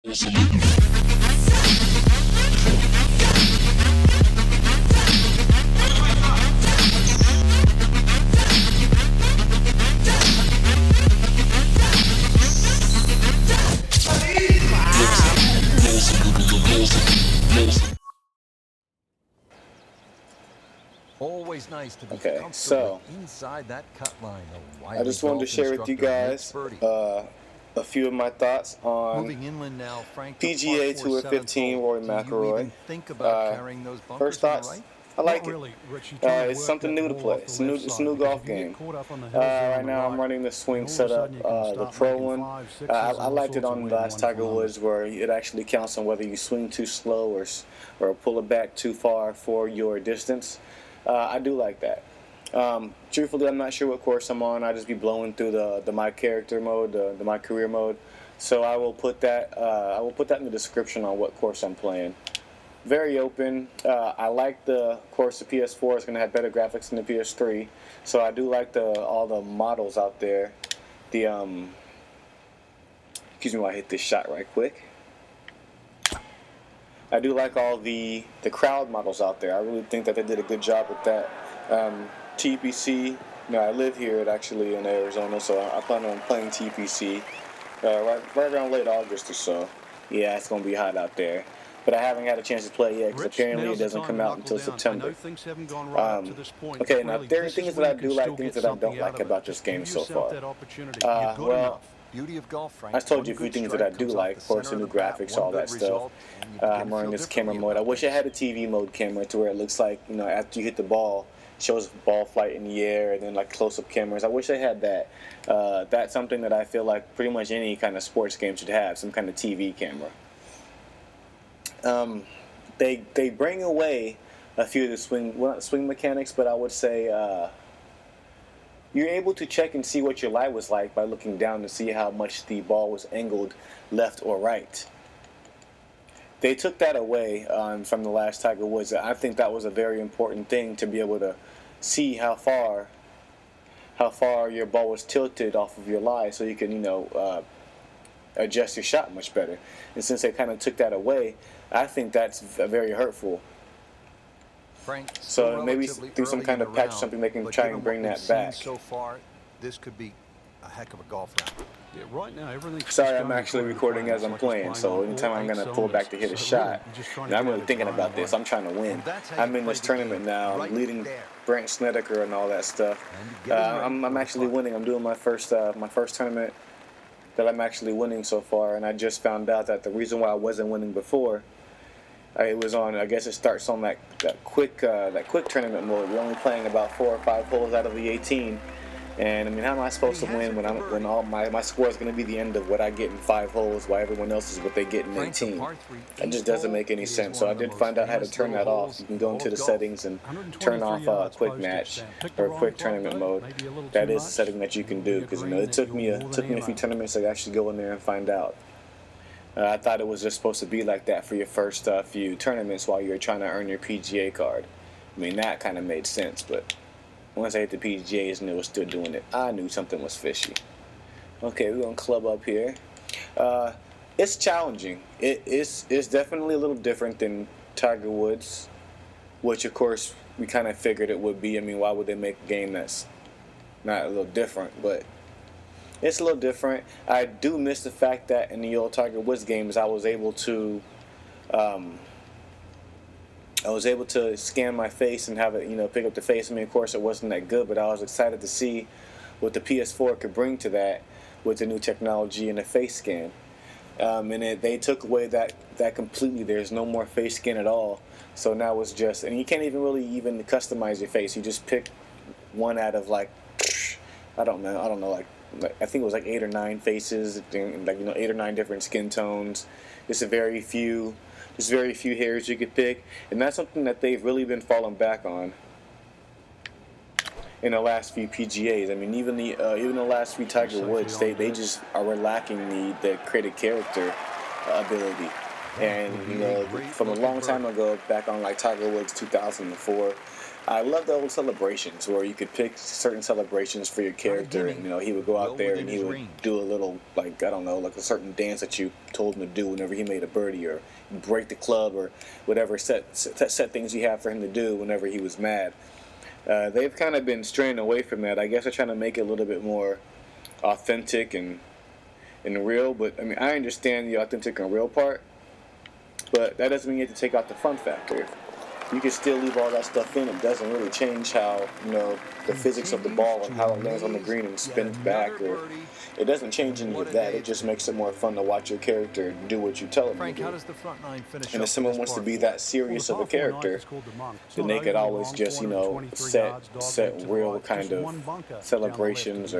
Always nice to be Okay, comfortable so inside that cut line. I just wanted to share with you guys a few of my thoughts on Moving inland now, Frank, PGA Tour 15 Rory Mcilroy. Think about carrying those bunkers First thoughts, right? I like it. It's something new to play. It's a new golf game. Right now I'm running the swing setup, the pro one. I liked it on last Tiger Woods where it actually counts on whether you swing too slow or pull it back too far for your distance. I do like that. Truthfully, I'm not sure what course I'm on. I just be blowing through the my character mode, the my career mode. So I will put that in the description on what course I'm playing. Very open. I like the course. The PS4 is going to have better graphics than the PS3. So I do like all the models out there. Excuse me while I hit this shot right quick. I do like all the crowd models out there. I really think that they did a good job with that. TPC, I live here actually in Arizona, so I plan on playing TPC right around late August or so. Yeah, it's going to be hot out there. But I haven't had a chance to play yet because apparently it doesn't come out until September. Okay, now there are things that I do like, things that I don't like about this game so far. Well, I told you a few things that I do like. Of course, the new graphics, all that stuff. I'm running this camera mode. I wish I had a TV mode camera to where it looks like, after you hit the ball, it shows ball flight in the air and then like close-up cameras. I wish I had that. That's something that I feel like pretty much any kind of sports game should have, some kind of TV camera. They bring away a few of the not swing mechanics, but I would say you're able to check and see what your lie was like by looking down to see how much the ball was angled left or right. They took that away from the last Tiger Woods. I think that was a very important thing to be able to see how far your ball was tilted off of your lie, so you can adjust your shot much better. And since they kind of took that away, I think that's very hurtful. So maybe through some kind of patch, something they can try and bring that back. So far, this could be a heck of a golf round. Yeah, right now, sorry, I'm actually recording as I'm playing, so anytime I'm going to pull back to hit a shot, I'm really thinking about this. I'm trying to win. I'm in this tournament now. I'm leading Brent Snedeker and all that stuff. I'm actually winning. I'm doing my first tournament that I'm actually winning so far, and I just found out that the reason why I wasn't winning before, it was on, I guess it starts on that quick tournament mode. We're only playing about 4 or 5 holes out of the 18. And I mean, how am I supposed to win when all my score is going to be the end of what I get in 5 holes, while everyone else is what they get in 18? It just doesn't make any sense. So I did find out how to turn that off. You can go into the settings and turn off quick match or quick tournament mode. That is a setting that you can do, because it took me a few tournaments to actually go in there and find out. I thought it was just supposed to be like that for your first few tournaments while you're trying to earn your PGA card. I mean, that kind of made sense, but once I hit the PGAs and it was still doing it, I knew something was fishy. Okay, we're going to club up here. It's challenging. It's definitely a little different than Tiger Woods, which of course we kind of figured it would be. I mean, why would they make a game that's not a little different? But it's a little different. I do miss the fact that in the old Tiger Woods games, I was able to scan my face and have it, pick up the face. I mean, of course, it wasn't that good, but I was excited to see what the PS4 could bring to that with the new technology and the face scan. And they took away that completely. There's no more face scan at all. So now it's just, and you can't even customize your face. You just pick one out of like, I don't know, like I think it was like 8 or 9 faces, like 8 or 9 different skin tones. There's very few hairs you could pick, and that's something that they've really been falling back on in the last few PGAs. I mean, even the last few Tiger Woods, they just are lacking the creative character ability. And from a long time ago, back on like Tiger Woods 2004, I love the old celebrations where you could pick certain celebrations for your character, and he would go out there and he would do a little, like, I don't know, like a certain dance that you told him to do whenever he made a birdie, or break the club, or whatever set things you have for him to do whenever he was mad. They've kind of been straying away from that. I guess they're trying to make it a little bit more authentic and real. But I mean, I understand the authentic and real part, but that doesn't mean you have to take out the fun factor. You can still leave all that stuff in. It doesn't really change how, the physics of the ball and how it lands on the green and spins back, or it doesn't change any of that. It just makes it more fun to watch your character do what you tell him to do. And if someone wants to be that serious of a character, then they could always just, set real kind of celebrations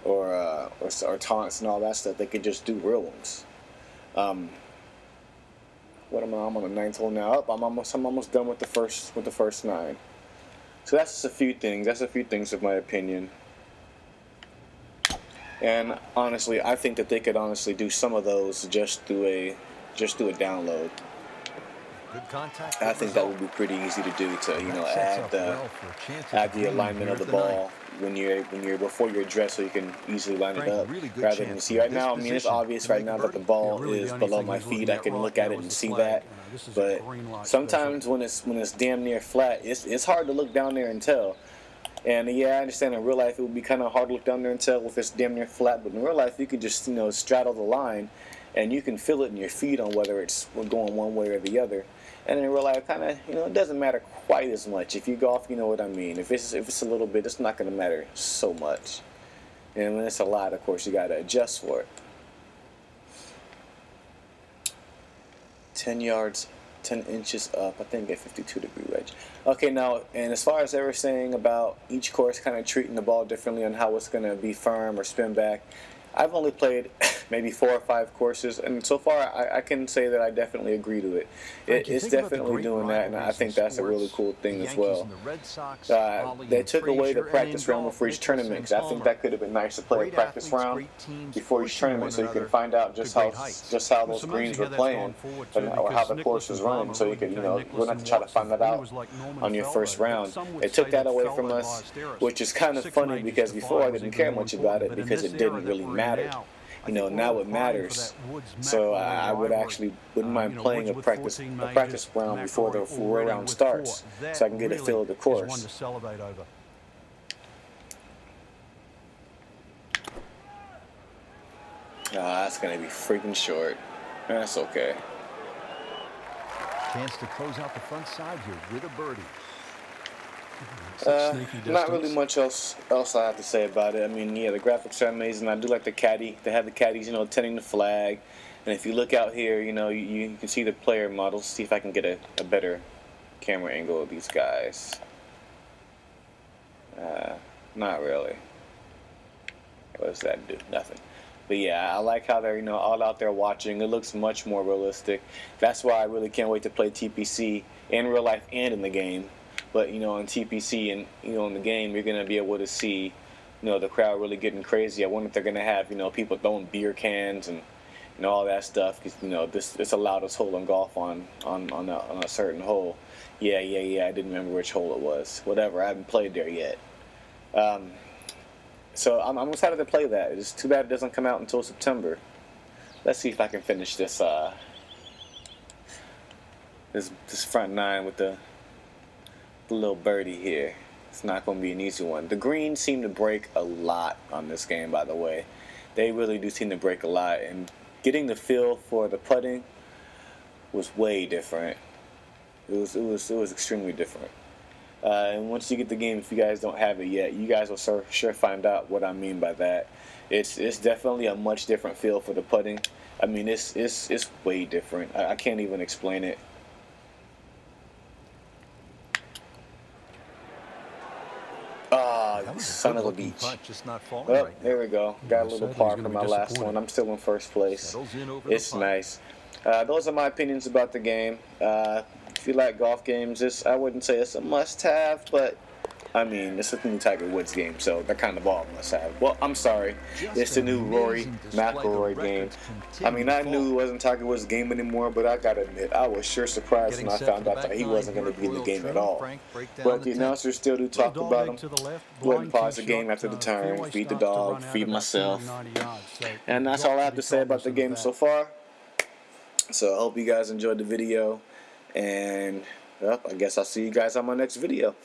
or taunts and all that stuff. They could just do real ones. What am I? I'm on the 9th hole now. I'm almost done with the first 9. So that's just a few things. That's a few things of my opinion. And honestly, I think that they could honestly do some of those just through a download. Good contact. I think that would be pretty easy to do to add the alignment of the ball when you're before you're dressed, so you can easily line it up. Rather than see right now, I mean, it's obvious right now that the ball is below my feet. I can look at it and see that. But sometimes when it's damn near flat, it's hard to look down there and tell. And yeah, I understand in real life it would be kind of hard to look down there and tell if it's damn near flat. But in real life, you can just straddle the line, and you can feel it in your feet on whether it's going one way or the other. And in real life, kind of, it doesn't matter quite as much. If you golf, you know what I mean. If it's a little bit, it's not going to matter so much. And when it's a lot, of course, you got to adjust for it. 10 yards, 10 inches up, I think at 52-degree wedge. Okay, now, and as far as they were saying about each course kind of treating the ball differently on how it's going to be firm or spin back, I've only played maybe 4 or 5 courses, and so far I can say that I definitely agree to it. It's definitely doing that, and I think that's a really cool thing as well. They took away the practice round before each tournament, because I think that could have been nice to play a practice round before each tournament, so you can find out just how those greens were playing, or how the course was running, so you could wouldn't have to try to find that out on your first round. They took that away from us, which is kind of funny, because before I didn't care much about it because it didn't really matter. Now it matters. So I wouldn't mind playing a practice round before the full round starts, so I can get a feel of the course. That's going to be freaking short. That's okay. Chance to close out the front side here with a birdie. Not really much else I have to say about it. I mean, yeah, the graphics are amazing. I do like the caddy. They have the caddies, tending the flag. And if you look out here, you can see the player models. See if I can get a better camera angle of these guys. Not really. What does that do? Nothing. But yeah, I like how they're all out there watching. It looks much more realistic. That's why I really can't wait to play TPC in real life and in the game. But on TPC and in the game, you're gonna be able to see the crowd really getting crazy. I wonder if they're gonna have people throwing beer cans and all that stuff, because it's the loudest hole in golf on a certain hole. Yeah. I didn't remember which hole it was. Whatever. I haven't played there yet. So I'm excited to play that. It's too bad it doesn't come out until September. Let's see if I can finish this front 9 with the little birdie here. It's not going to be an easy one. The greens seem to break a lot on this game, by the way. They really do seem to break a lot, and getting the feel for the putting was way different. It was extremely different. And once you get the game, if you guys don't have it yet, you guys will sure find out what I mean by that. It's definitely a much different feel for the putting. I mean, it's way different. I can't even explain it. Son of a beach. Oh, there we go. Got a little par for my last one. I'm still in first place. It's nice. Those are my opinions about the game. If you like golf games, I wouldn't say it's a must-have, but I mean, it's a new Tiger Woods game, so they're kind of all must have. Well, I'm sorry, it's the new Rory Mcilroy game. I mean, I knew it wasn't Tiger Woods' game anymore, but I gotta admit, I was sure surprised when I found out that he wasn't going to be in the game at all. But the announcers still do talk about him. Go ahead and pause the game after the turn, feed the dog, feed myself. And that's all I have to say about the game so far. So I hope you guys enjoyed the video, and well, I guess I'll see you guys on my next video.